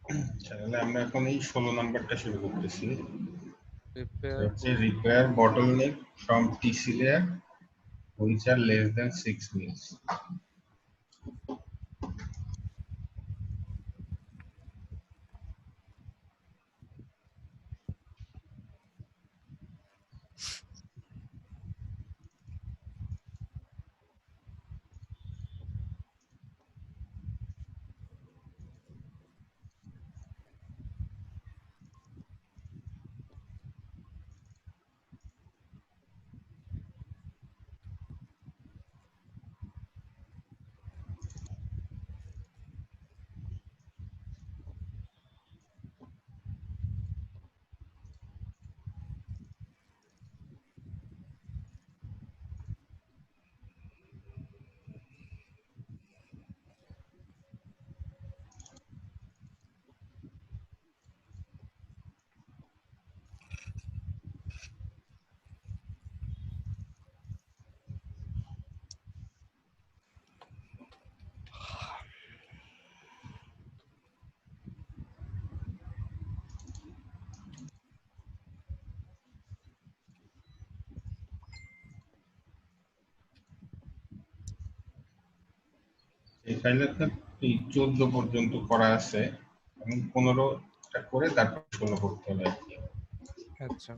তাহলে আমরা এখন এই 16 নাম্বারটা শুরু করতেছি। Repair repair bottleneck from TC layer which are less than 6 mils. এই ফাইলটা 14 পর্যন্ত করা আছে এবং 15টা করে তারপর 16 করতে হবে আর কি। আচ্ছা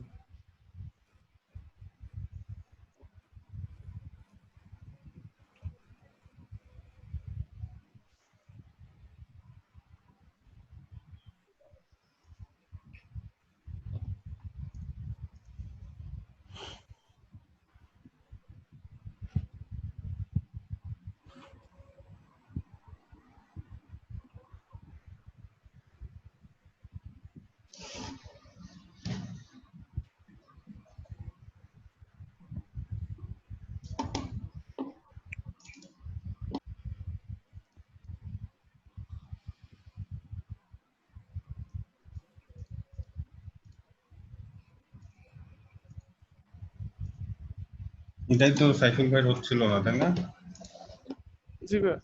এটাই তো সাইফুল ভাই হচ্ছিল না, তাই না? জি ভাই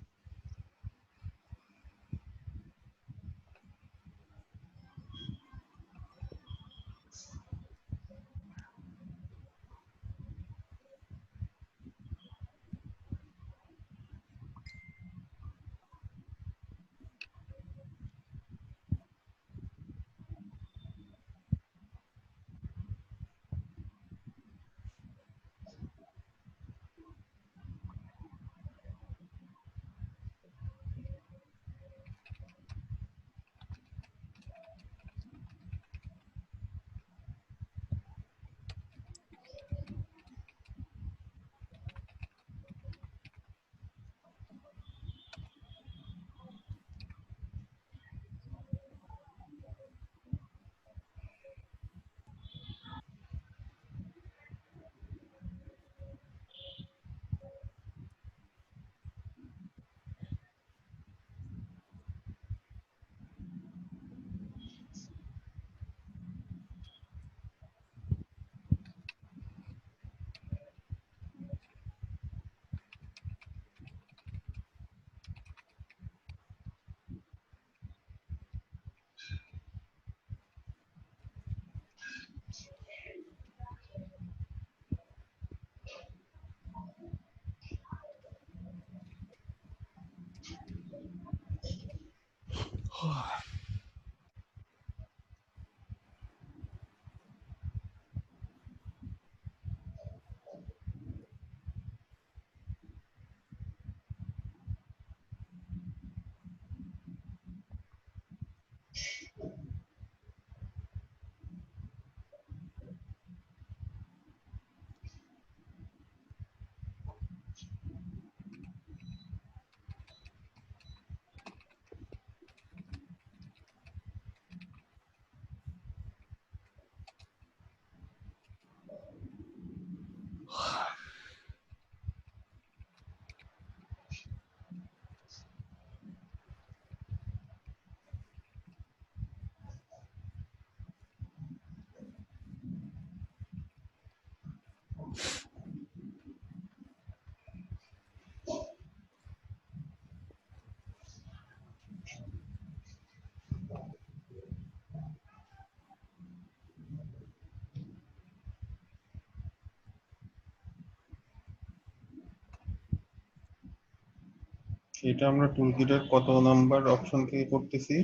এটা আমরা টুলকিটের কত নাম্বার অপশন থেকে করতেছি?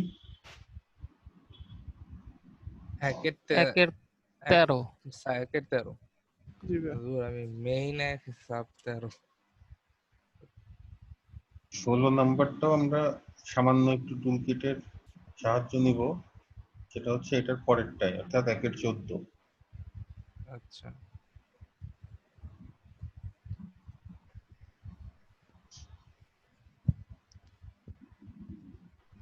একের একের 13 একের 13। জি ভাইয়া। হুজুর আমি মেইন এক হিসাব 13। 16 নাম্বারটাও আমরা সামান্য একটু টুলকিটের সাহায্য নিব, সেটা হচ্ছে এটার পরেরটাই, অর্থাৎ 1-এর 14। আচ্ছা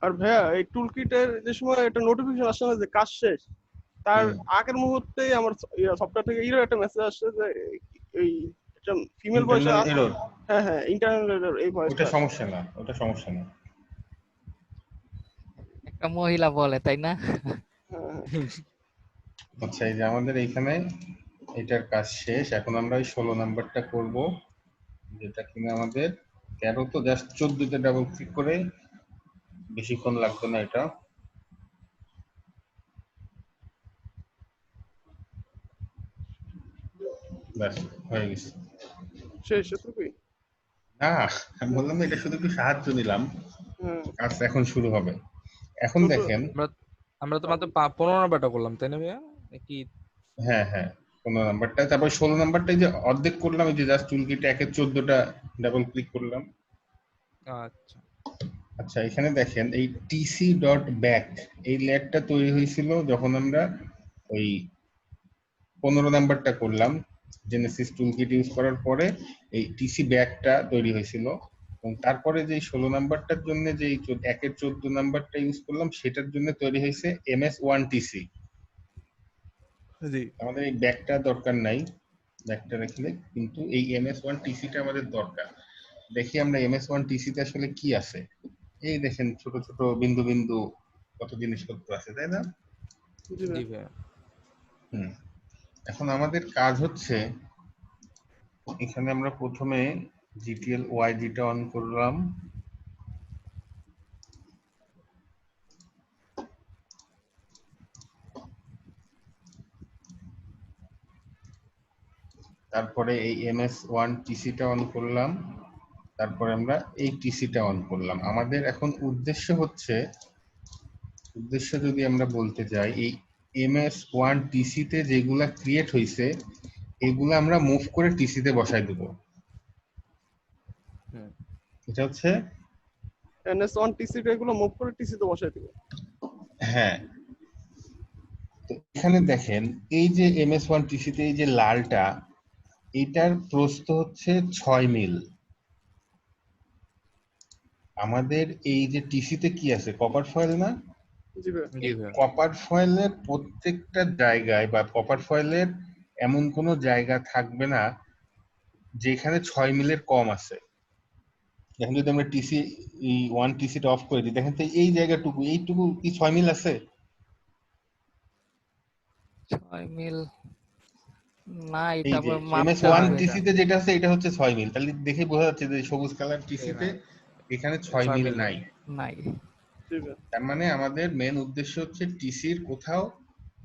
আর ভাইয়া এই টুলকিটের যে সময় একটা নোটিফিকেশন আসছে না যে কাজ শেষ, তার হুম। আগের মুহূর্তেই আমার সফটওয়্যার থেকে এরর একটা মেসেজ আসছে যে এই একটা ফিমেল ভয়েস ইন্টারনাল এরর, হ্যাঁ হ্যাঁ ইন্টারনাল এরর এই ওটা ভয়েসটা। সমস্যা না, ওটা সমস্যা না। একটা মহিলা বলে তাই না? আচ্ছা, এই যে আমাদের এইখানে এটার কাজ শেষ, এখন আমরা ওই 16 নাম্বারটা করব, যেটা কিনা আমাদের 13, তো জাস্ট 14তে ডাবল ক্লিক করে, বেশিক্ষণ লাগবে না এটা। ব্যাস হয়ে গেছে। শেষ এতটুকুই। না, আমি বললাম এটা শুধু একটু সাহায্য নিলাম, হ্যাঁ কাজ এখন শুরু হবে। এখন ছোট- দেখেন, আমরা তো মাত্র 15 নাম্বারটা করলাম তাই না ভাইয়া? কি হ্যাঁ হ্যাঁ 15 নাম্বারটা, তারপর 16 নাম্বারটা যে অর্ধেক করলাম, এই যে জাস্ট টুলকিটে 1-এর 14টা ডাবল ক্লিক করলাম। আচ্ছা আচ্ছা, এখানে দেখেন এই টিসি ডট ব্যাক, এই লেয়ারটা তৈরি হয়েছিল যখন আমরা ওই 15 নাম্বারটা করলাম, জেনেসিস টুলকিট ইউজ করার পরে এই টিসি ব্যাকটা তৈরি হয়েছিল, এবং তারপরে যে 16 নাম্বারটার জন্য যে 1-এর 14 নাম্বারটা ইউজ করলাম, সেটার জন্য তৈরি হয়েছে MS1 টিসি। জি আমাদের এই ব্যাকটা দরকার নাই, ব্যাকটা রাখলে, কিন্তু এই MS1 টিসিটা আমাদের দরকার। দেখি আমরা MS1 টিসিতে আসলে কি আছে। এই দেখেন ছোট ছোট বিন্দু বিন্দু কত জিনিসপত্র আছে, তাই না? জি জি ভাইয়া। ভাইয়া হুম। এখন আমাদের কাজ হচ্ছে, এখানে আমরা প্রথমে GTL YG-টা অন করলাম, তারপরে এই MS1 টিসিটা অন করলাম, তারপরে আমরা এই টিসিটা অন করলাম। আমাদের এখন উদ্দেশ্য যদি আমরা বলতে যাই, এই MS1 টিসিতে যেগুলা ক্রিয়েট হয়েছে, এগুলা আমরা মুভ করে টিসিতে বসাই দেব। হুম। এটা হচ্ছে, NS1 TC এগুলো মুভ করে TC তে বসাই দিব। হ্যাঁ, তো এখানে দেখেন এই যে MS1 টিসিতে এই যে লালটা, এটার প্রস্থ হচ্ছে 6 মিল। আমাদের এই যে টিসিতে কি আছে, কপার ফয়েল না? জি ভাইয়া। জি ভাইয়া কপার ফয়েলের প্রত্যেকটা জায়গায়, বা কপার ফয়েলের এমন কোনো জায়গা থাকবে না যেখানে 6 মিলের কম আছে। এখন যদি আমরা টিসি এই 1 টিসিটা অফ করে দিই, দেখেন তো এই জায়গাটুকু, এইটুকু কি 6 মিল আছে? 6 মিল না, এই এটা যে আবার মাপতে MS1 হবে। টিসিতে যেটা আছে এটা হচ্ছে 6 মিল, তাহলে দেখে বোঝা যাচ্ছে যে সবুজ কালার টিসিতে এখানে 6 মিল নাই। নাই। জি ভাইয়া। তার মানে আমাদের মেন উদ্দেশ্য হচ্ছে টিসির কোথাও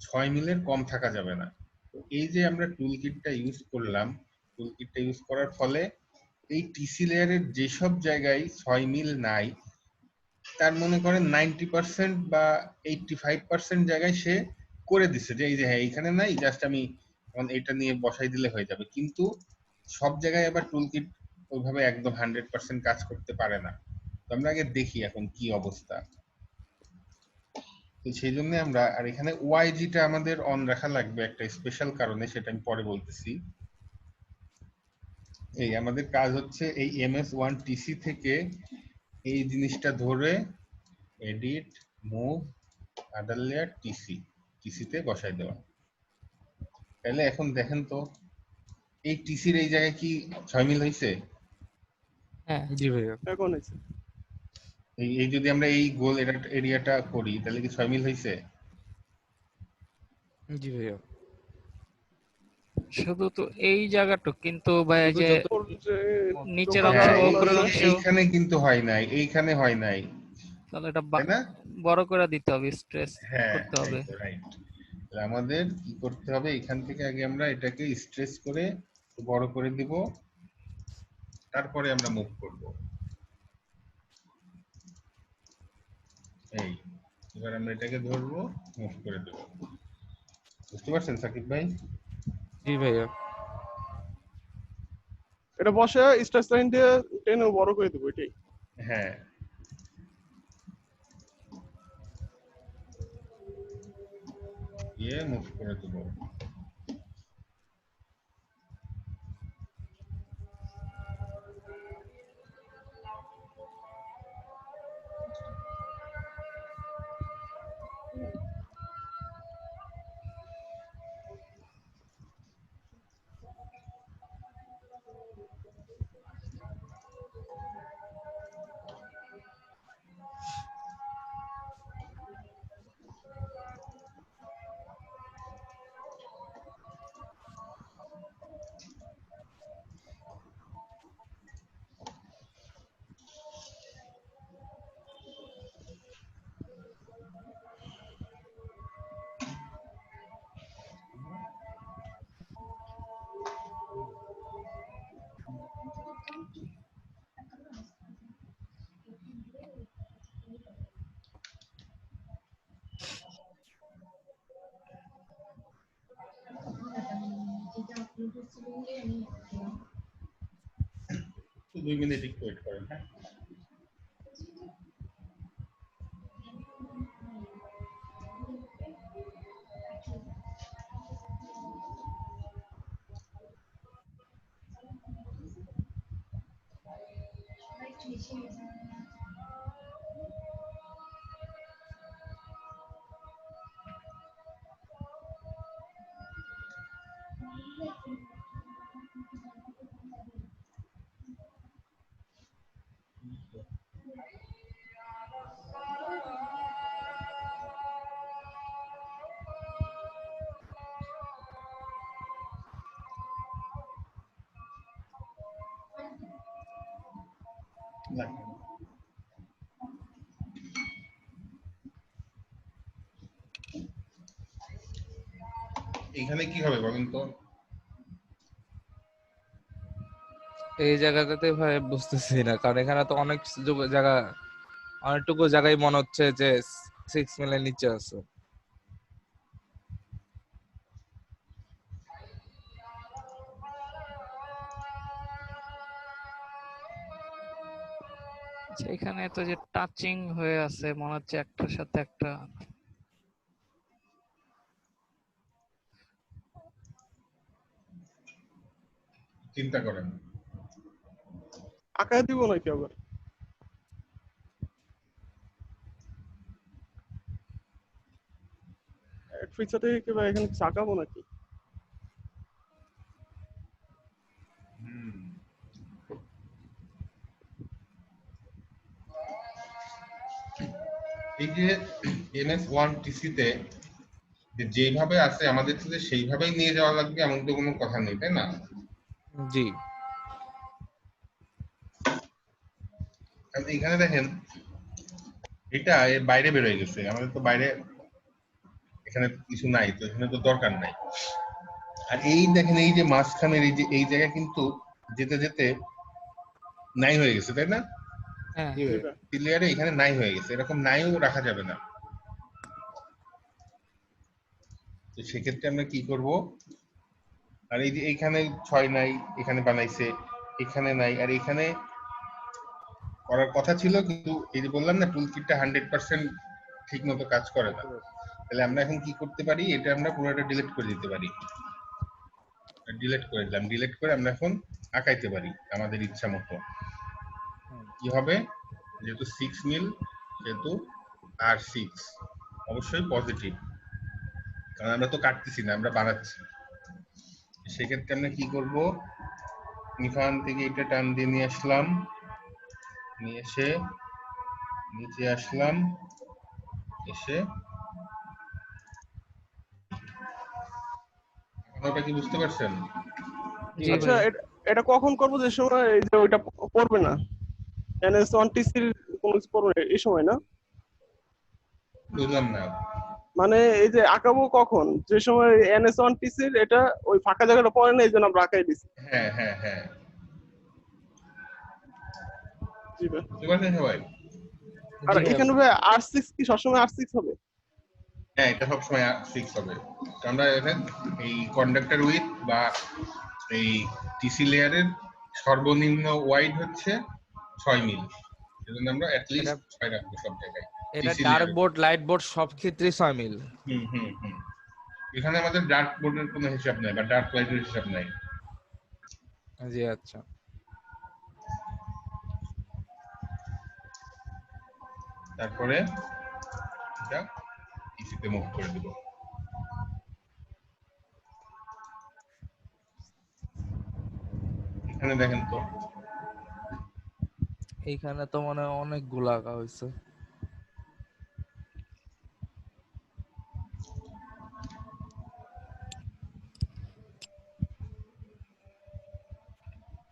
6 মিলের কম থাকা যাবে না। তো এই যে আমরা টুলকিটটা ইউজ করলাম, টুলকিটটা ইউজ করার ফলে এই টিসি লেয়ারের যেসব জায়গায় 6 মিল নাই, তার মনে করেন 90% বা 85% জায়গায় সে করে দিচ্ছে, যে এই যে হ্যাঁ এইখানে নাই, জাস্ট আমি এখন এটা নিয়ে বসাই দিলে হয়ে যাবে। কিন্তু সব জায়গায় আবার টুলকিট ওইভাবে একদম 100% কাজ করতে পারে না। তো আমরা আগে দেখি এখন কি অবস্থা। তো সেই জন্য আমরা, আর এখানে ওয়াইজিটা আমাদের অন রাখা লাগবে একটা স্পেশাল কারণে, সেটা আমি পরে বলতেছি। এই আমাদের কাজ হচ্ছে এই MS1 টিসি থেকে এই জিনিসটা ধরে এডিট, মুভ, আদার লেয়ার, টিসিতে বসাই দেওয়া। তাহলে এখন দেখেন তো এই টিসির এই জায়গায় কি 6 মিল হয়েছে? হ্যাঁ জি ভাইয়া এখন হয়েছে। এই যদি আমরা এই গোল এরিয়াটা করি, তাহলে কি 6 মিল হয়েছে? জি ভাইয়া শুধু তো এই জায়গাটুকু, কিন্তু ভাই এই শুধু যে যত ওর যে নিচের চোখা অংশ হ্যাঁ, বা জায়গাগুলো উপরের আছে, অংশ, এইখানে কিন্তু হয় নাই, এইখানে হয় নাই, তাহলে এটা তাই না? বড় করে দিতে হবে, স্ট্রেস হ্যাঁ, করতে হবে। রাইট। আমাদের কি করতে হবে, এখান থেকে আগে আমরা এটাকে স্ট্রেস করে বড় করে দিব, তারপরে আমরা মুভ করব। এই এবার আমরা এটাকে ধরবো, মুভ করে দেবো। বুঝতে পারছেন সাকিব ভাই? জি ভাইয়া। এটা বসে স্ট্রেস লাইন দিয়ে টেনে বড় করে দেবো এটাই। হ্যাঁ, মুভ করে দেবো। তো 2 মিনিট একটু ওয়েট করেন। হ্যাঁ, লাগবে না। এখানে কি হবে বলেন তো? এই জায়গাটাতে ভাই বুঝতেছি না, কারণ এখানে তো অনেক জায়গা, অনেকটুকু জায়গায় মনে হচ্ছে যে 6 মিলের নিচে আছে। এখানে তো যে টাচিং হয়ে আছে মনে হচ্ছে একটার সাথে একটা। চিন্তা করেন। আঁকায় দিব নাকি আবার? ফিচার থেকে কি ভাই এখানে আঁকাবো নাকি? এই যে NS1TC তে যেভাবে আছে আমাদের তো সেইভাবেই নিয়ে যাওয়া লাগবে এমন তো কোনো কথা নেই, তাই না? জি। কারণ এখানে দেখেন এটা এর বাইরে বের হয়ে গেছে, আমাদের তো বাইরে এখানে কিছু নাই, তো এখানে তো দরকার নাই। আর এই দেখেন এই যে মাঝখানের এই জায়গা কিন্তু যেতে যেতে নাই হয়ে গেছে, তাই না? হ্যাঁ জি ভাই। এটা প্লেয়ারে এখানে নাই হয়ে গেছে, এরকম নাইও রাখা যাবে না। তো সেক্ষেত্রে আমরা কি করব? আর এই যে এইখানে 6 নাই, এখানে বানাইছে, এখানে নাই, আর এখানে করার কথা ছিল, কিন্তু এই যে বললাম না টুল কিটটা 100% ঠিক মতো কাজ করে না। তাহলে আমরা এখন কি করতে পারি? এটা আমরা পুরোটা ডিলিট করে দিতে পারি। ডিলিট করে দিলাম, ডিলিট করে আমরা এখন আঁকাইতে পারি আমাদের ইচ্ছা মতো। কি হবে? যেহেতু 6 মিল, যেহেতু R6 অবশ্যই পজিটিভ, কারণ আমরা তো কাটতেছি না, আমরা বানাচ্ছি। সেক্ষেত্রে আমরা কি করব? এখান থেকে এটা টান দিয়ে নিয়ে আসলাম, নিয়ে এসে নিচে আসলাম, এসে কথাটা কি বুঝতে পারছেন? জি আচ্ছা, ভাই। এটা কখন করবো যে সময় এই যে ওইটা পড়বে না, NS1TC কোনো কিছু পড়বে না এই সময় না? বুঝলাম না। মানে এই যে আঁকাবো কখন, যে সময় NS1TC এটা ওই ফাঁকা জায়গাটা পড়ে না, এই জন্য আমরা আঁকাই দিছি। হ্যাঁ হ্যাঁ হ্যাঁ, জি ভাই। বুঝতে পারছেন সবাই? আর জি ভাই। এখানে ভাই R6 কি সবসময় R6 হবে? হ্যাঁ, এটা সবসময় 6 হবে। তো আমরা এখন এই কন্ডাক্টর উইথ বা এই টিসি লেয়ারের সর্বনিম্ন ওয়াইড হচ্ছে 6 মিলি। এজন্য আমরা এটা অ্যাটলিস্ট 6 রাখবো সব জায়গায় এটা টিসি ডার্ক লেয়ারে। বোর্ড লাইট বোর্ড সব ক্ষেত্রেই 6 মিল। হুম। এখানে আমাদের ডার্ক বোর্ডের কোনো হিসাব নাই বা ডার্ক লাইটের হিসাব নাই। জি আচ্ছা। তারপরে এটা টিসিতে মুভ করে দেব। এখানে দেখেন তো এইখানে তো মনে হয় অনেকগুলো আঁকা হয়েছে।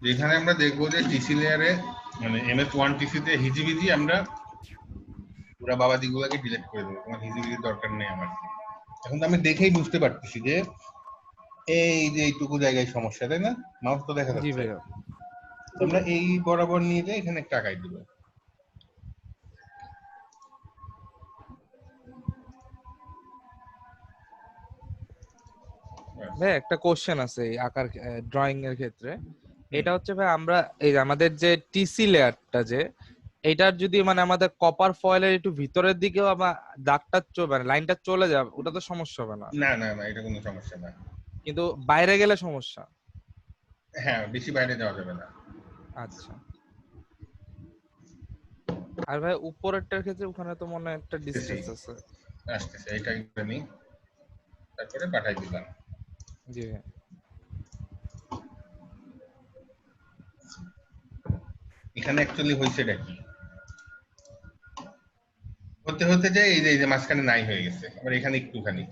যেখানে আমরা দেখবো যে টিসি লেয়ারে মানে MS1 টিসিতে হিজিবিজি আমরা পুরা বাবাজি গুলাকে ডিলিট করে দেবো, তোমার হিজিবিজির দরকার নেই আমার। এখন তো আমি দেখেই বুঝতে পারতেছি যে এই যে এইটুকু জায়গায় সমস্যা, তাই না? মাউস তো দেখা জি যাচ্ছে। ভাইয়া। আমরা এই বরাবর নিয়ে যাই এখানে একটা আঁকাই দিব। ভাই একটা কোশ্চেন আছে এই আঁকার ড্রয়িং এর ক্ষেত্রে। এটা হচ্ছে ভাই আমরা এই যে আমাদের যে টিসি লেয়ারটা যে এটার যদি মানে আমাদের কপার ফয়েলের একটু ভিতরের দিকেও আবার দাগটা মানে লাইনটা চলে যাবে, ওটা তো সমস্যা হবে না, না, এটা কোনো সমস্যা না। কিন্তু বাইরে গেলে সমস্যা। হ্যাঁ, বেশি বাইরে যাওয়া যাবে না। আচ্ছা। আর ভাই উপরেরটার ক্ষেত্রে ওখানে তো মনে হয় একটা ডিসটেন্স আছে। আসতেছে, এটা করে নিই, তারপরে পাঠাই দিলাম। জি ভাই। এখানে অ্যাকচুয়ালি হয়েছেটা কি, হতে যায় এই যে মাঝখানে নাই হয়ে গেছে, আবার এখানে একটুখানি।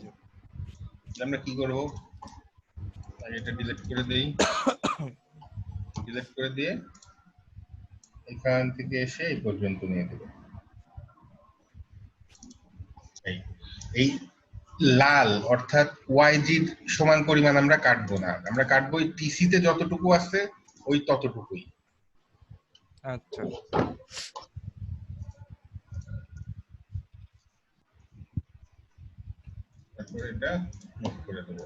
আমরা কি করব, এটা ডিলিট করে দেই, ডিলিট করে দিয়ে এখান থেকে এসে এই পর্যন্ত নিয়ে দেব। এই এই লাল অর্থাৎ ওয়াইজি সমান পরিমাণ আমরা কাটবো না, আমরা কাটবো এই টিসিতে যতটুকু আছে ওই ততটুকুই। আচ্ছা। তারপরে এটা মুভ করে দেবো।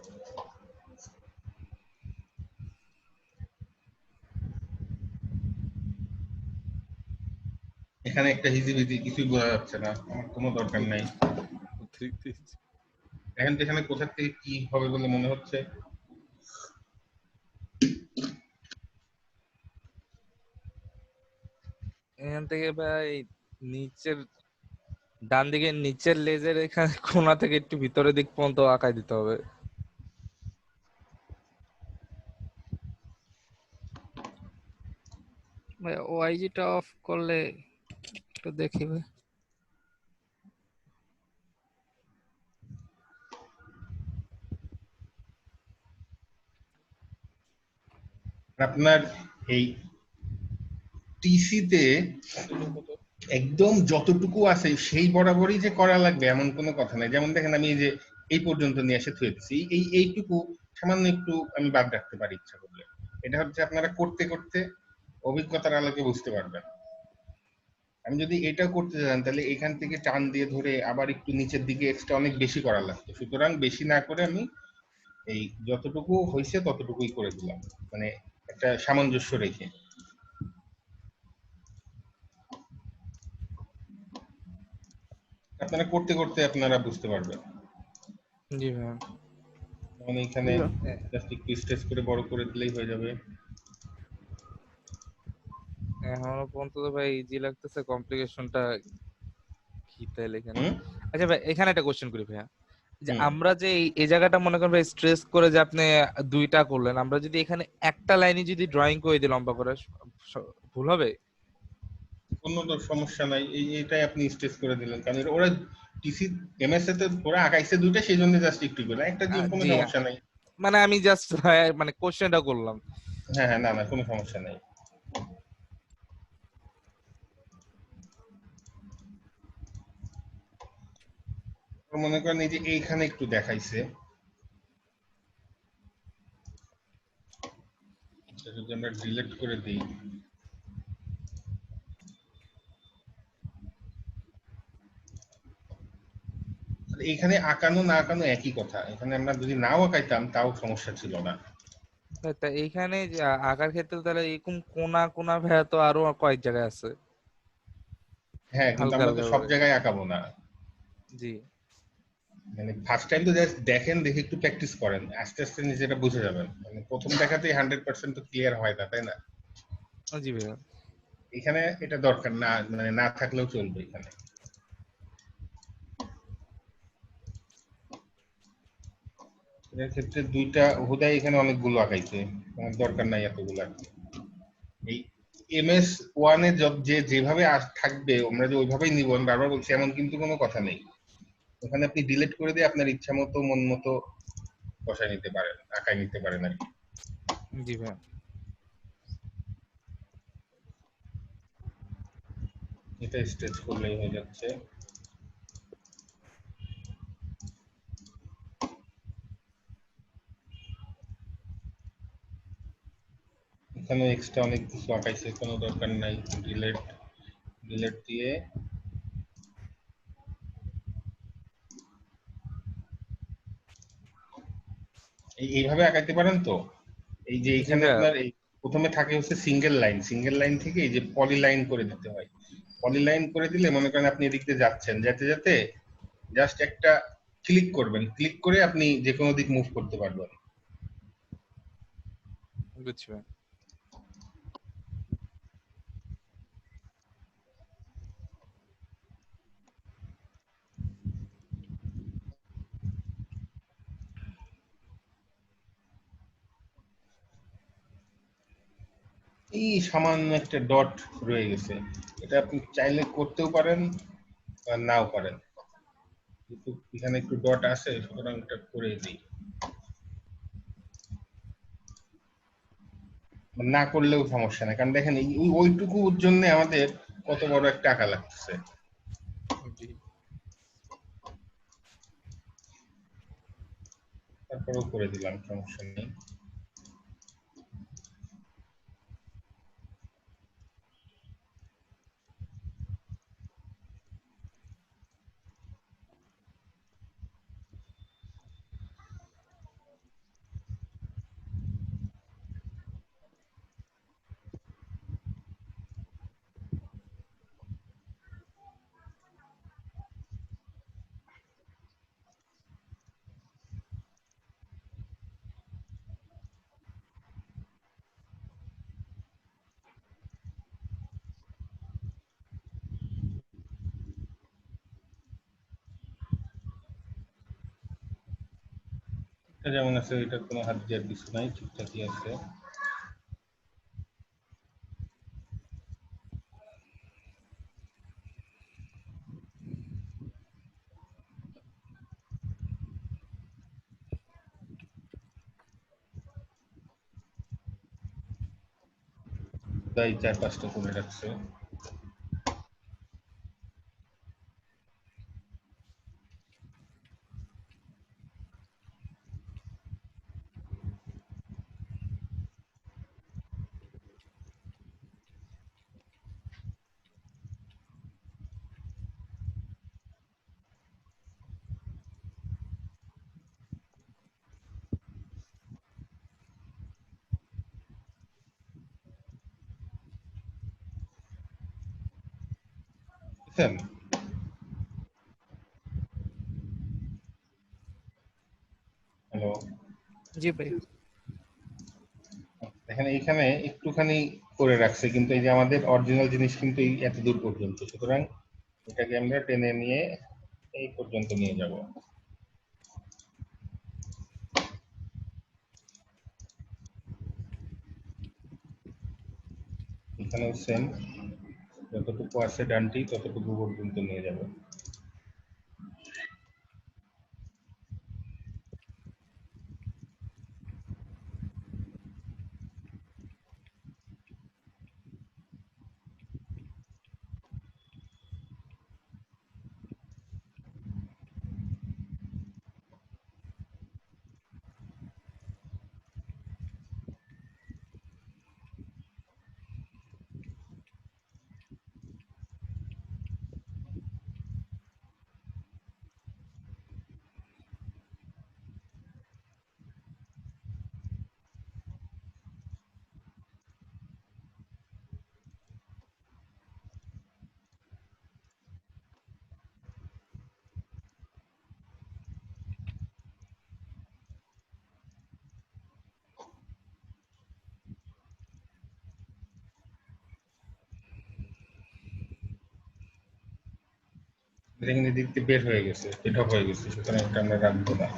এখানে একটা হিজিবিজি কিছুই বোঝা যাচ্ছে না, আমার কোনো দরকার নাই। এখন তো এখানে কোথা থেকে কি হবে বলে মনে হচ্ছে? এখান থেকে ভাই নিচের ডান দিকে নিচের লেজের এখানে কোণা থেকে একটু ভিতরের দিক পর্যন্ত আঁকাই দিতে হবে। ভাই ওআইজিটা অফ করলে একটু দেখি ভাই। আপনার এই টিসিতে একদম যতটুকু আছে সেই বরাবরই যে করা লাগবে এমন কোনো কথা নাই। যেমন দেখেন আমি এই যে এই পর্যন্ত নিয়ে এসে থুয়ে দিচ্ছি, এইটুকু সামান্য একটু আমি বাদ রাখতে পারি ইচ্ছা করলে। এটা হচ্ছে আপনারা করতে করতে অভিজ্ঞতার আলোকে বুঝতে পারবেন। আমি যদি এটা করতে যান তাহলে এখান থেকে টান দিয়ে ধরে আবার একটু নিচের দিকে এক্সট্রা অনেক বেশি করা লাগতো, সুতরাং বেশি না করে আমি এই যতটুকু হয়েছে ততটুকুই করে দিলাম, মানে একটা সামঞ্জস্য রেখে। আপনারা করতে করতে আপনারা বুঝতে পারবেন। জি ভাই। মানে এখানে জাস্ট একটু স্ট্রেস করে বড় করে দিলেই হয়ে যাবে। এখনো পর্যন্ত তো ভাই ইজি লাগতেছে, কমপ্লিকেশনটা কি তাহলে এখানে? হুম আচ্ছা ভাই এখানে একটা কোশ্চেন করি ভাইয়া, যে হুম আমরা যে এই জায়গাটা মনে করেন ভাই স্ট্রেস করে যে আপনি দুইটা করলেন, আমরা যদি এখানে একটা লাইনে যদি ড্রয়িং করে দিই লম্বা করে, ভুল হবে? কোনো তো সমস্যা নাই, এইটাই আপনি স্ট্রেস করে দিলেন, কারণ ওরা টিসি এমএস এ ওরা আঁকাইছে দুইটা, সেই জন্য জাস্ট একটু করে একটা দিয়ে কোনো জি, সমস্যা নাই। মানে আমি জাস্ট মানে কোশ্চেনটা করলাম। হ্যাঁ, না কোনো সমস্যা নাই। মনে করেন এই যে এইখানে একটু দেখাইছে, যদি আমরা ডিলিট করে দিই, এখানে আঁকানো না আঁকানো একই কথা, এখানে আমরা যদি নাও আঁকাইতাম তাও সমস্যা ছিল না। তা এইখানে যে আঁকার ক্ষেত্রে তাহলে এরকম কোনা কোনা ভেড়া তো আরো কয়েক জায়গায় আছে, হ্যাঁ, কিন্তু হালকা আমরা তো হালকা সব করে। জায়গায় আঁকাবো না। জি মানে ফার্স্ট টাইম তো জাস্ট দেখেন, দেখে একটু প্র্যাকটিস করেন, আস্তে আস্তে নিজেটা বুঝে যাবেন। মানে প্রথম দেখাতেই 100% তো ক্লিয়ার হয় না, তাই না? জি ভাইয়া। এখানে এটা দরকার না, মানে না থাকলেও চলবে এখানে। এর ক্ষেত্রে দুইটা হুদাই এখানে অনেকগুলো আঁকাইছে, আমার দরকার নাই এতগুলো আঁকতে। এই MS ওয়ানে যে যেভাবে থাকবে আমরা যে ওইভাবেই নিব, আমি বারবার বলছি, এমন কিন্তু কোনো কথা নেই। ওখানে আপনি ডিলিট করে দিয়ে আপনার ইচ্ছা মতো মন মতো বসায় নিতে পারেন, আঁকায় নিতে পারেন আর কি। জি ভাইয়া। এটা স্ট্রেচ করলেই হয়ে যাচ্ছে। এখানে এক্সট্রা অনেক কিছু আঁকাইছে, কোনো দরকার নাই, ডিলিট ডিলিট দিয়ে এইভাবে আঁকাইতে পারেন তো। এই যে জি এখানে ভাইয়া। আপনার এই প্রথমে থাকে হচ্ছে সিঙ্গেল লাইন, সিঙ্গেল লাইন থেকে এই যে পলি লাইন করে দিতে হয়। পলি লাইন করে দিলে মনে করেন আপনি এদিক দিয়ে যাচ্ছেন, যেতে যেতে জাস্ট একটা ক্লিক করবেন, ক্লিক করে আপনি যে কোনো দিক মুভ করতে পারবেন। বুঝছি ভাইয়া। এই সামান্য একটা ডট রয়ে গেছে, এটা আপনি চাইলে করতেও পারেন বা নাও পারেন, কিন্তু এখানে একটু ডট আছে, সুতরাং এটা করে দিই। না করলেও সমস্যা নাই, কারণ দেখেন ওইটুকুর জন্য আমাদের কত বড় একটা আঁকা লাগতেছে। জি তারপরেও করে দিলাম, সমস্যা নেই। এটা যেমন আছে, এটা কোনো হাত দেওয়ার কিছু নাই, ঠিকঠাকই আছে। তাই 4-5টা করে রাখছে। বুঝছেন? হ্যালো, জি ভাই। দেখেন এখানে একটুখানি করে রাখছে, কিন্তু এই যে আমাদের অরিজিনাল জিনিস কিন্তু এই এত দূর পর্যন্ত, সুতরাং এটাকে আমরা টেনে নিয়ে এই পর্যন্ত নিয়ে যাব। এখানেও সেম, যতটুকু আছে ডানটি ততটুকু পর্যন্ত নিয়ে যাব। দেখেন এদিক দিয়ে বের হয়ে গেছে, বের হয়ে গেছে, সুতরাং এটা আমরা রাখবো না।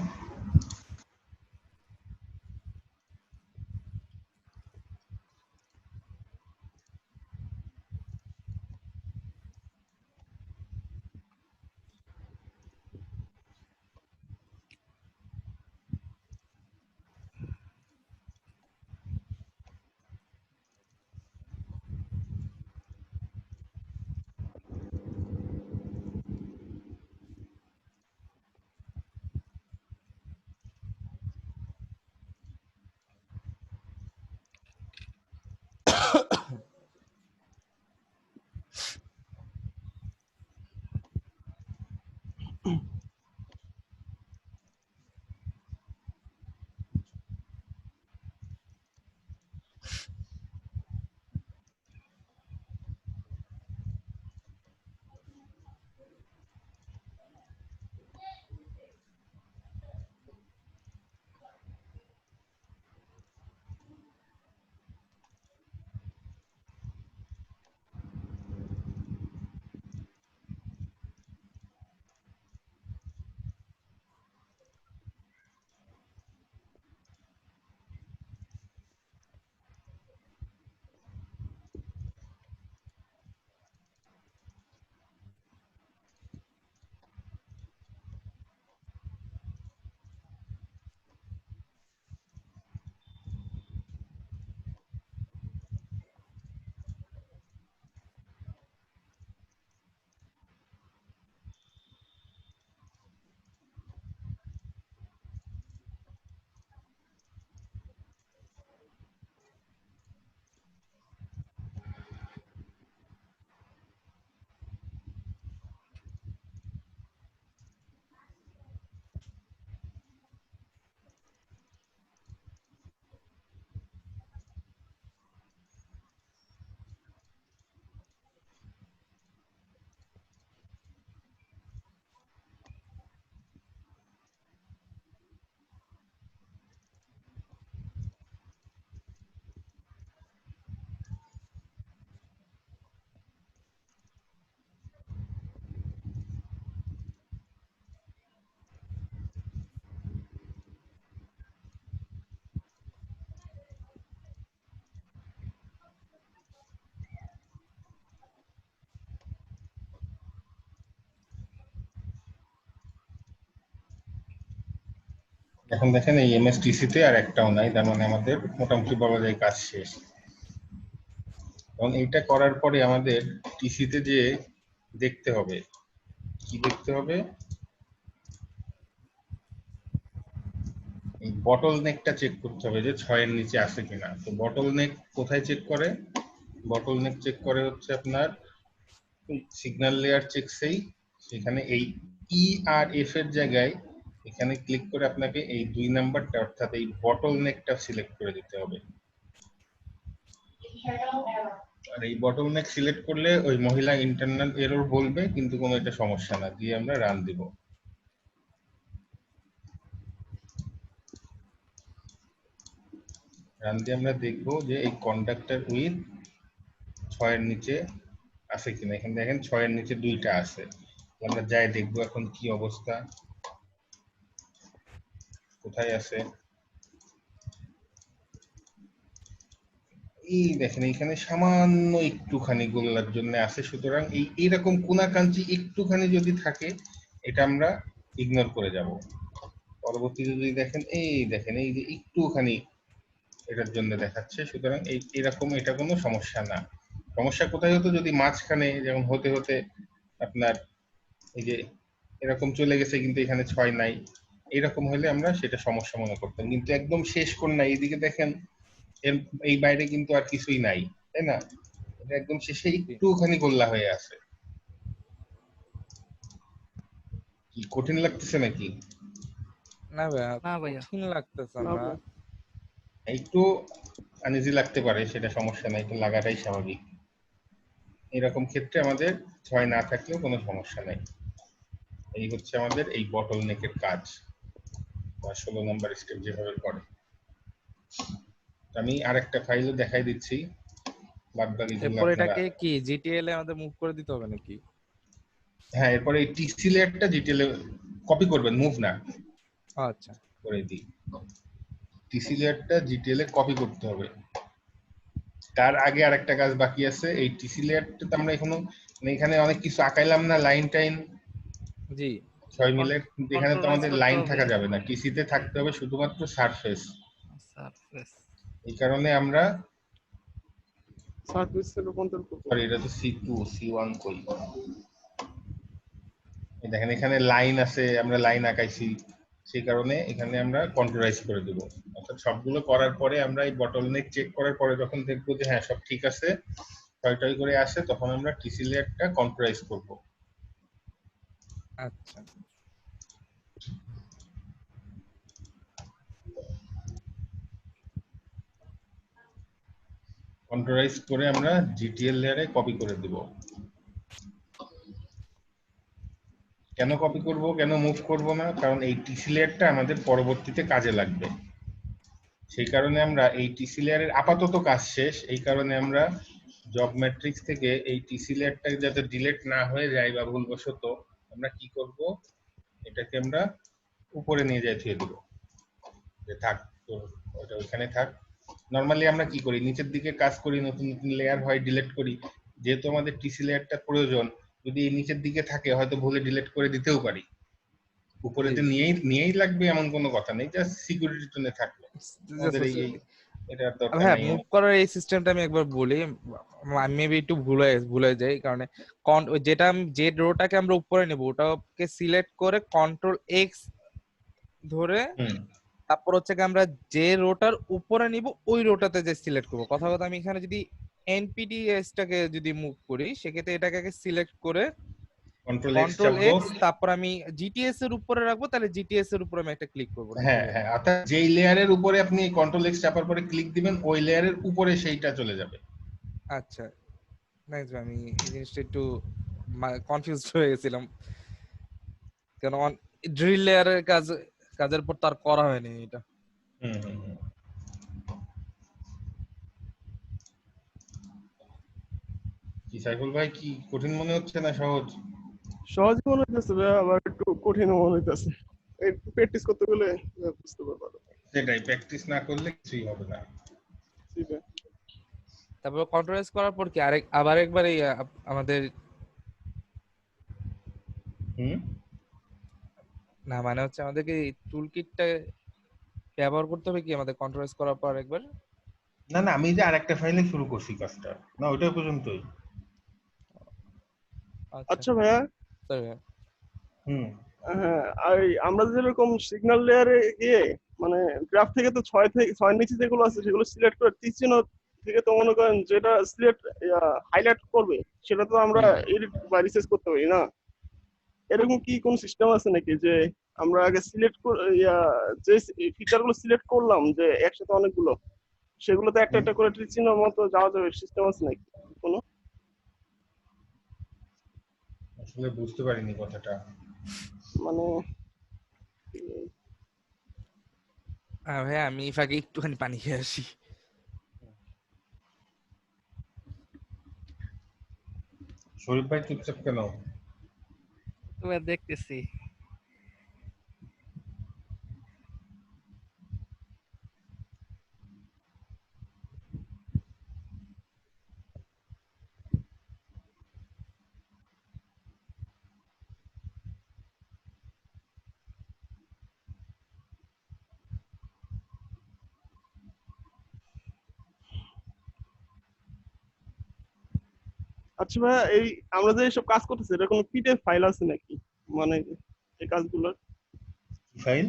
এখন দেখেন এই এমএসটিসি তে আর একটাও নাই, তার মানে আমাদের মোটামুটি বলা যায় কাজ শেষ। এবং এইটা করার পরে আমাদের টিসি তে যে দেখতে হবে, কি দেখতে হবে, এই বটল নেকটা চেক করতে হবে যে 6 এর নিচে আছে কিনা। তো বটল নেক কোথায় চেক করে? বটল নেক চেক করে হচ্ছে আপনার সিগন্যাল লেয়ার চেকসেই, সেখানে এই ই আর এফ এর জায়গায় এখানে ক্লিক করে আপনাকে এই 2 নাম্বারটা অর্থাৎ এই বটল নেকটা সিলেক্ট করে দিতে হবে। আর এই বটল নেক সিলেক্ট করলে ওই মহিলা ইন্টারনাল এরর বলবে, কিন্তু কোনো এটা সমস্যা না, দিয়ে আমরা রান দিব। রান দিয়ে আমরা দেখবো যে এই কন্ডাক্টর উইথ 6 এর নিচে আছে কিনা। এখানে দেখেন 6 এর নিচে 2টা আছে। আমরা যাই দেখবো এখন কি অবস্থা, কোথায় আছে। এই দেখেন এখানে সামান্য একটুখানি গোল্লার জন্য আছে, সুতরাং এই এরকম কোনাকাঞ্চি একটুখানি যদি থাকে এটা আমরা ইগনোর করে যাব। পরবর্তীতে যদি দেখেন এই যে একটুখানি এটার জন্য দেখাচ্ছে, সুতরাং এই এরকম এটা কোনো সমস্যা না। সমস্যা কোথায় হতো, যদি মাঝখানে যেমন হতে হতে আপনার এই যে এরকম চলে গেছে কিন্তু এখানে 6 নাই, এরকম হলে আমরা সেটা সমস্যা মনে করতাম। কিন্তু একদম শেষ কোণ নাই, এইদিকে দেখেন এর এই বাইরে কিন্তু আর কিছুই নাই, তাই না? এটা একদম শেষে একটুখানি গোল্লা হয়ে আছে। কি কঠিন লাগতেছে নাকি? না ভাইয়া, না ভাইয়া। কঠিন লাগতেছে না না। ভাই। একটু আনইজি লাগতে পারে, সেটা সমস্যা নাই, একটু লাগাটাই স্বাভাবিক। এরকম ক্ষেত্রে আমাদের 6 না থাকলেও কোনো সমস্যা নাই। এই হচ্ছে আমাদের এই বটল নেকের কাজ, বা 16 নম্বর স্টেপ যেভাবে করে। আমি আরেকটা ফাইলও দেখাই দিচ্ছি, বাদ বাকিগুলো এরপর আপনারা। এটাকে কি জিটিএল এ আমাদের মুভ করে দিতে হবে নাকি? হ্যাঁ, এরপরে এই টিসি লেয়ারটা জিটিএল কপি করবেন, মুভ না আচ্ছা করে দিই। টিসি লেয়ারটা জিটিএল এ কপি করতে হবে। তার আগে আরেকটা কাজ বাকি আছে, এই টিসি লেয়ারটা তো আমরা এখনো মানে এখানে অনেক কিছু আঁকাইলাম না, লাইন টাইন জি 6 মিলে, কিন্তু এখানে তো কন্ট্রোলাইজ আমাদের করতে লাইন হবে থাকা যাবে না, টিসিতে থাকতে হবে শুধুমাত্র সারফেস। সারফেস। এই কারণে আমরা, সার্ভিসে রূপান্তর করবো। সরি এটা তো সি2, সি1 কই, এই দেখেন এখানে লাইন আছে, আমরা লাইন আঁকাইছি, সেই কারণে এখানে আমরা কন্ট্রোলাইজ করে দেব। অর্থাৎ সবগুলো করার পরে আমরা এই বটলনেক চেক করার পরে যখন দেখবো যে হ্যাঁ সব ঠিক আছে, টয় করে আসে, তখন আমরা টিসি লেয়ারটা কন্ট্রোলাইজ করব। আচ্ছা কন্ট্রোলাইজ করে আমরা জিটিএল লেয়ারে কপি করে দেব। কেন কপি করব, কেন মুভ করব না, কারণ এই টিসি লেয়ারটা আমাদের পরবর্তীতে কাজে লাগবে। সেই কারণে আমরা এই টিসি লেয়ারের আপাতত কাজ শেষ, এই কারণে আমরা জব ম্যাট্রিক্স থেকে এই টিসি লেয়ারটা যাতে ডিলিট না হয়ে যায় বা ভুলবশত, আমরা কি করব, এটাকে আমরা উপরে নিয়ে যাই থুয়ে দেব, যে থাক তো ওটা ওইখানে থাক। নরমালি আমরা কি করি, নিচের দিকে কাজ করি, নতুন নতুন লেয়ার হয় ডিলিট করি, যেহেতু আমাদের টিসি লেয়ারটা প্রয়োজন, যদি এই নিচের দিকে থাকে হয়তো ভুলে ডিলিট করে দিতেও পারি। উপরেতে নিয়েই লাগবে এমন কোনো কথা নেই, জাস্ট সিকিউরিটির জন্য থাকবে আমাদের এই এটার দরকার হ্যাঁ নাই। মুভ করার এই সিস্টেমটা আমি একবার বলি, আমি মেবি একটু ভুলে যাই কারণে যেটা যে রোটাকে আমরা উপরে নেব ওটাকে সিলেক্ট করে কন্ট্রোল এক্স ধরে তারপর হচ্ছে কি আমরা যে রোটার উপরে নিব ওই রোটাতে যে সিলেক্ট করব। কথা আমি এখানে যদি এনপিডিএস টাকে যদি মুভ করি সেক্ষেত্রে এটাকে আগে সিলেক্ট করে কন্ট্রোল এক্স তারপর আমি জিটিএস এর উপরে রাখবো, তাহলে জিটিএস এর উপরে আমি একটা ক্লিক করবো। হ্যাঁ হ্যাঁ, অর্থাৎ যেই লেয়ারের উপরে আপনি কন্ট্রোল এক্স চাপার পরে ক্লিক দিবেন ওই লেয়ারের উপরে সেইটা চলে যাবে। আচ্ছা নাইস, আমি এই জিনিসটা একটু কনফিউজড হয়ে গেছিলাম কেন ড্রিল লেয়ারের কাজের পর তার করা হয়নি এটা। কি সাইফুল ভাই, কি কঠিন মনে হচ্ছে না সহজ? সহজ মনে হইতেছে ভাই, আবার একটু কঠিন মনে হইতেছে, একটু প্র্যাকটিস করতে গেলে বুঝতে পারবো। সেটাই, প্র্যাকটিস না করলে কিছুই হবে না। ঠিক আছে, তারপর কন্ট্রোলাইজ করার পর কি আবার একবার এই আমাদের না মানে হচ্ছে আমাদেরকে টুল কিটটা ব্যবহার করতে হবে কি আমাদের কন্ট্রোলাইজ করার পর একবার? না না, আমি যে আরেকটা ফাইলে শুরু করছি কাজটা, না ওইটা পর্যন্তই। আচ্ছা ভাইয়া। সরি হ্যাঁ, আর আমরা যেরকম সিগন্যাল লেয়ারে গিয়ে মানে গ্রাফ থেকে তো 6 নিচে যেগুলো আছে সেগুলো সিলেক্ট করে তীর চিহ্ন থেকে তো মনে করেন যেটা সিলেক্ট হাইলাইট করবে সেটা তো আমরা এডিট বা রিসার্চ করতে পারি না। এরকম কি কোন সিস্টেম আছে নাকি যে আমরা আগে সিলেক্ট যে ফিচার গুলো সিলেক্ট করলাম যে একসাথে অনেকগুলো, সেগুলোতে একটা একটা করে তীর চিহ্ন মতো যাওয়া যাবে, সিস্টেম আছে নাকি কোনো? আসলে বুঝতে পারিনি কথাটা। মানে ভাইয়া আমি ফাঁকে একটুখানি পানি খেয়ে আসি। শরীফ ভাই চুপচাপ কেন? তবে দেখতেছি। আচ্ছা ভাইয়া, এই আমরা যে সব কাজ করতেছি এটা কোনো পিডিএফ ফাইল আছে নাকি, মানে এই কাজগুলোর ফাইল?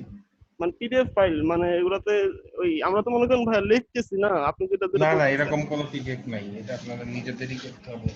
মানে পিডিএফ ফাইল মানে এগুলাতে ওই আমরা তো মনে করেন ভাইয়া লিখতেছি না, আপনি যেটা যেটা না না, বলতেছেন। এরকম কোনো পিডিএফ নাই, এটা আপনাদের নিজেদেরই করতে হবে।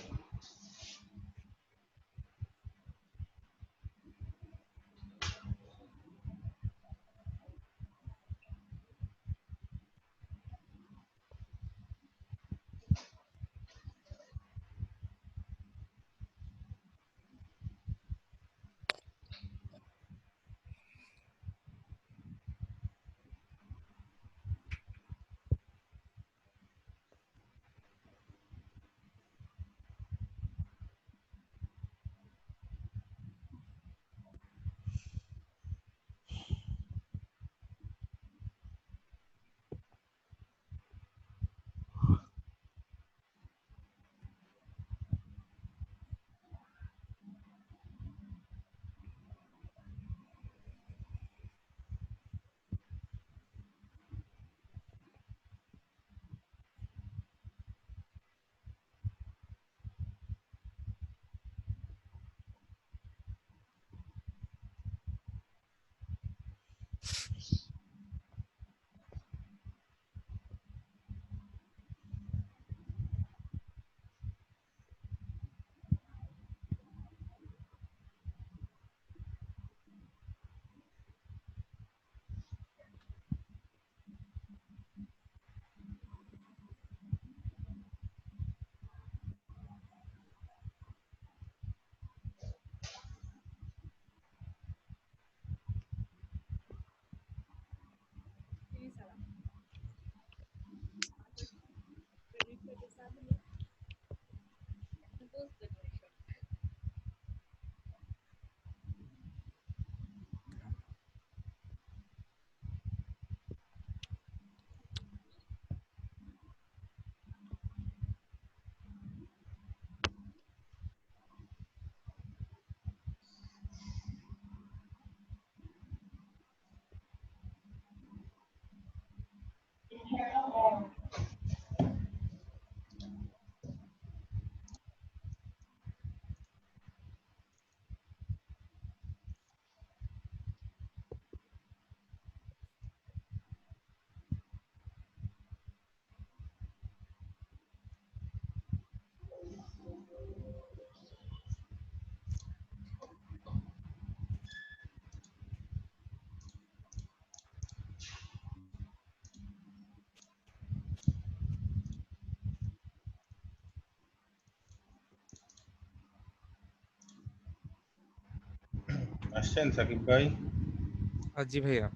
আসছেন সাকিব ভাই? জি ভাইয়া।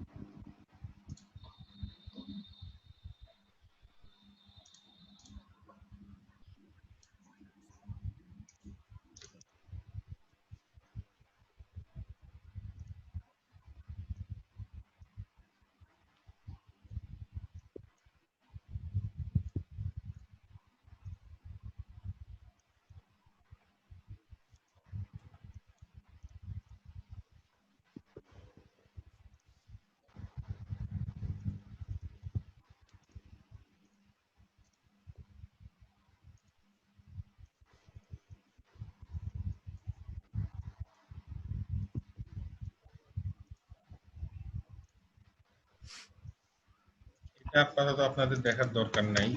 এটা আপাতত আপনাদের দেখার দরকার নাই।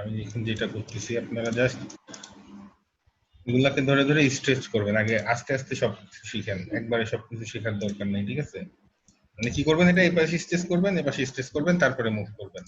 আমি এখন যেটা করতেছি, আপনারা জাস্ট এগুলাকে ধরে ধরে স্ট্রেচ করবেন। আগে আস্তে আস্তে সবকিছু শিখেন, একবারে সবকিছু শেখার দরকার নেই, ঠিক আছে? মানে কি করবেন, এটা এপাশে স্ট্রেচ করবেন, এপাশে স্ট্রেচ করবেন, তারপরে মুভ করবেন।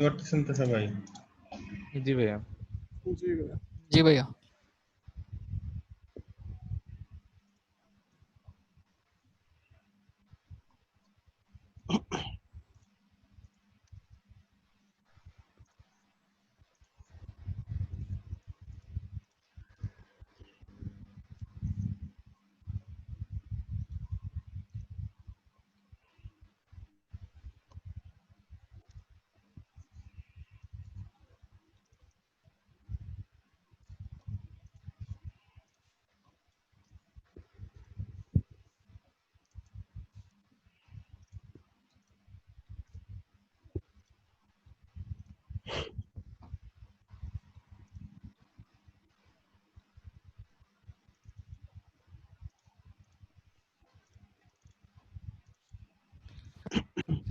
পারতেছেন তো সবাই? জি ভাইয়া। জি ভাইয়া। জি ভাইয়া।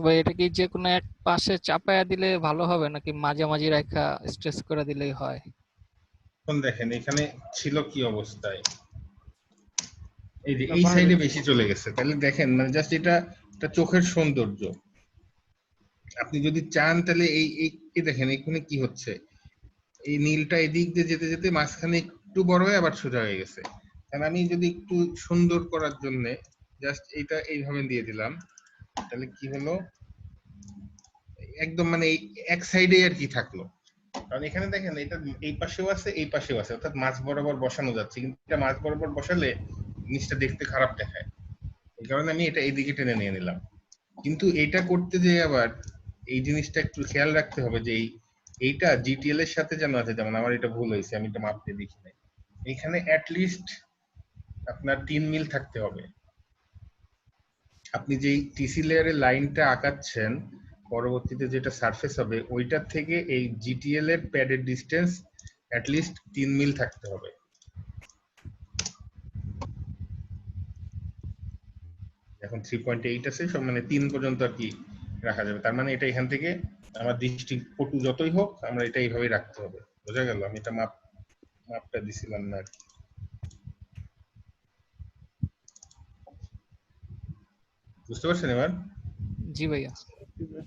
ভাই এটা কি যে কোনো এক পাশে চাপায়া দিলে ভালো হবে নাকি মাঝামাঝি রেখা স্ট্রেস করে দিলেই হয়? এখন দেখেন এখানে ছিল কি অবস্থায়, এই যে না, এই বাইরে। সাইডে বেশি চলে গেছে, তাহলে দেখেন মানে জাস্ট এটা একটা চোখের সৌন্দর্য। আপনি যদি চান তাহলে এই দেখেন এখানে কি হচ্ছে, এই নীলটা এদিক দিয়ে যেতে যেতে মাঝখানে একটু বড় হয়ে আবার সোজা হয়ে গেছে। কারণ আমি যদি একটু সুন্দর করার জন্য জাস্ট এইটা এইভাবে দিয়ে দিলাম, তাহলে কি হলো, একদম মানে এই এক সাইডে আর কি থাকলো। কারণ এখানে দেখেন এটা এই পাশেও আছে এই পাশেও আছে, অর্থাৎ মাঝ বরাবর বসানো যাচ্ছে, কিন্তু এটা মাঝ বরাবর বসালে জিনিসটা দেখতে খারাপ দেখায়। এই কারণে আমি এটা এইদিকে টেনে নিয়ে নিলাম। কিন্তু এটা করতে যে আবার এই জিনিসটা একটু খেয়াল রাখতে হবে যে এইটা জিটিএল এর সাথে যেন আছে, যেমন আমার এটা ভুল হয়েছে, আমি এটা মাপতে দেখি নাই, এখানে লিস্ট আপনার 3 মিল থাকতে হবে। আপনি যেই টিসি লেয়ারের লাইনটা আঁকাচ্ছেন পরবর্তীতে যেটা সারফেস হবে ওইটার থেকে এই জিটিএল এর প্যাডের ডিস্টেন্স লিস্ট 3 মিল থাকতে হবে। এখন 3.8 আছে, সব মানে 3 পর্যন্ত আর কি রাখা যাবে। তার মানে এটা এখান থেকে আমার দৃষ্টি পটু যতই হোক আমরা এটা এইভাবেই রাখতে হবে। বোঝা গেল? আমি এটা মাপটা দিছিলাম না আর কি। বুঝতে পারছেন এবার? জি ভাইয়া। জি ভাইয়া।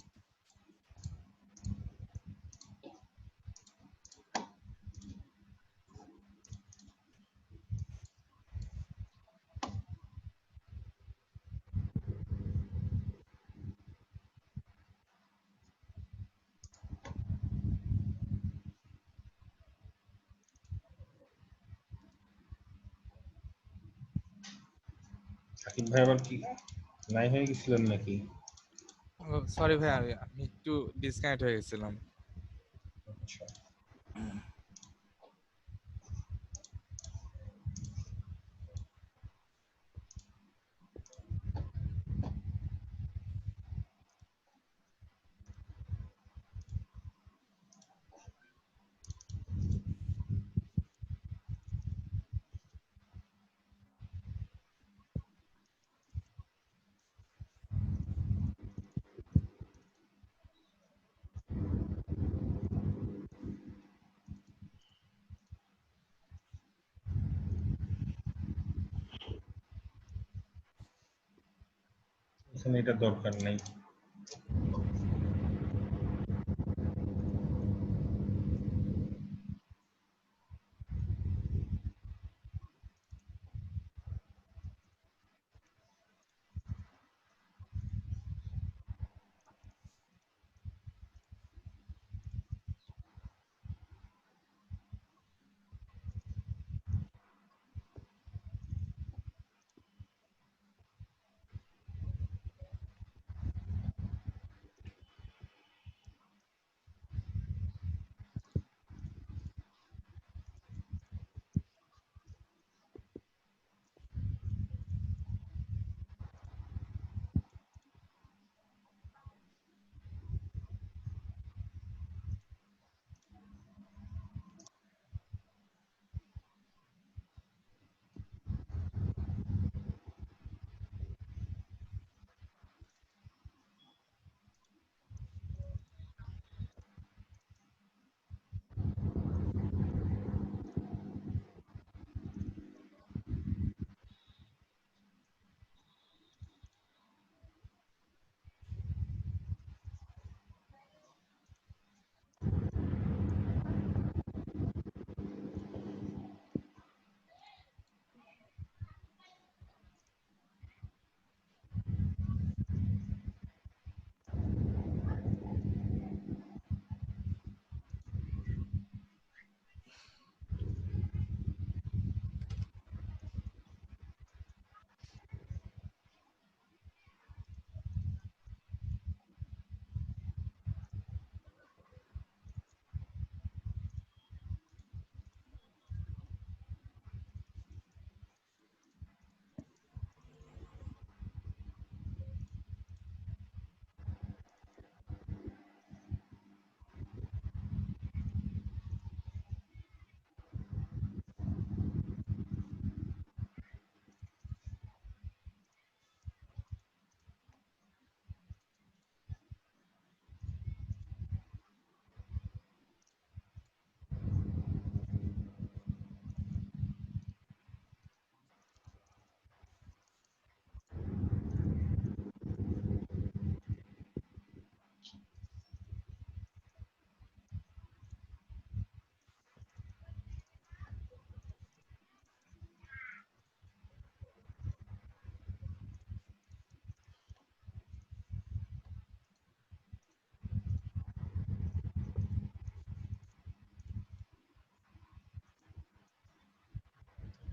সাকিব ভাই আবার কি নাই হয়ে গেছিলেন নাকি? সরি ভাইয়া, আমি একটু ডিসকানেক্ট হয়ে গেছিলাম। আচ্ছা, এখানে এটা দরকার নাই।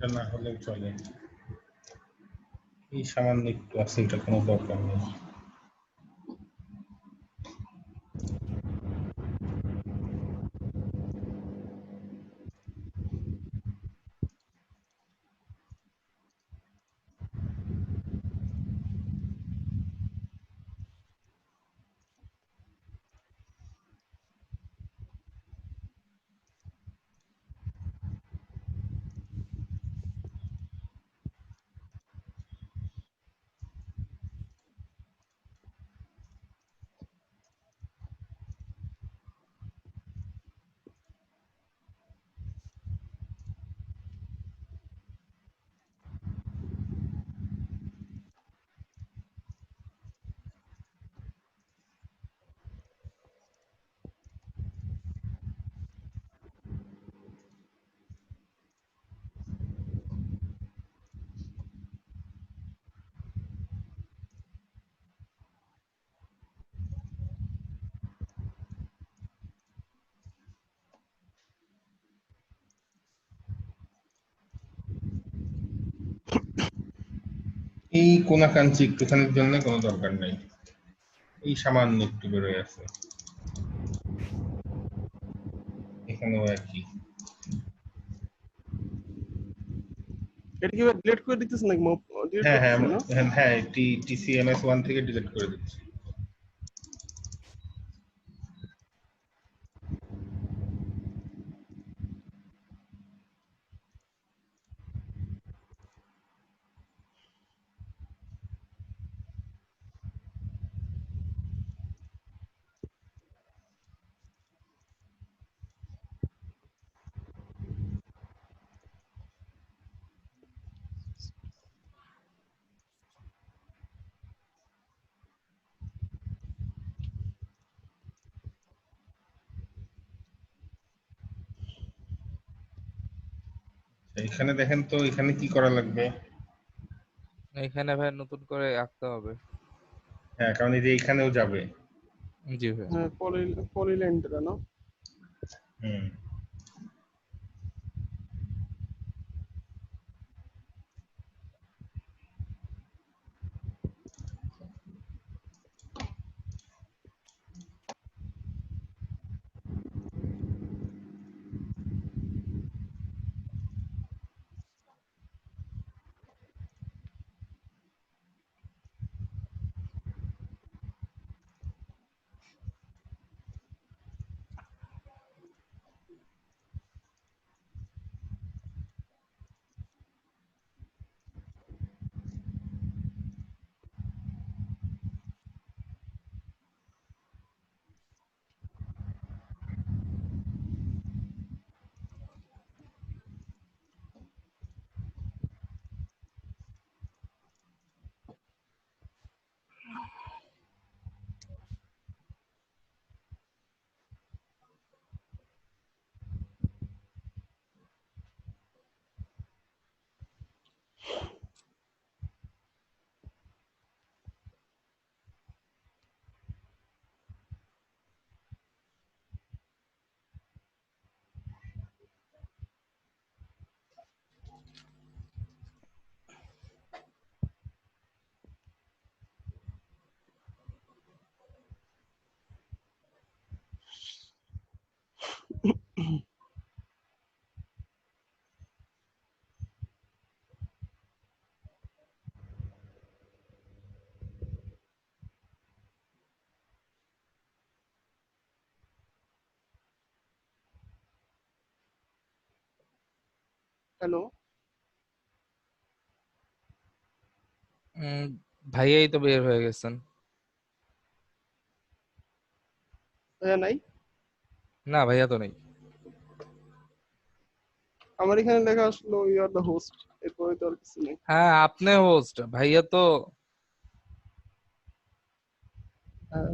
এটা না হলেও চলে, এই সামান্য একটু আছে, এটা কোনো দরকার নেই। এই কোনাকাঞ্চি একটুখানির জন্য কোনো দরকার নেই, এই সামান্য একটু বেরোয় আছে, এখানেও একই। এটা কি ডিলিট করে দিতেছ নাকি? ডিলিট হ্যাঁ হ্যাঁ করতেছি না? হ্যাঁ, TCMS1 থেকে ডিলিট করে দিচ্ছি। এখানে দেখেন তো, এখানে কি করা লাগবে? এখানে ভাই নতুন করে আঁকতে হবে। হ্যাঁ, কারণ এই যে এখানেও যাবে। জি ভাই। হ্যাঁ, পলিলাইনটা না? হুম। হ্যালো, ভাইয়াই তো বের হয়ে গেছেন। ভাইয়া নাই? না ভাইয়া তো নেই। আমার এখানে লেখা আসলো ইউ আর দ্য হোস্ট, এরপরে তো আর কিছু নেই। হ্যাঁ আপনি হোস্ট, ভাইয়া তো হ্যাঁ,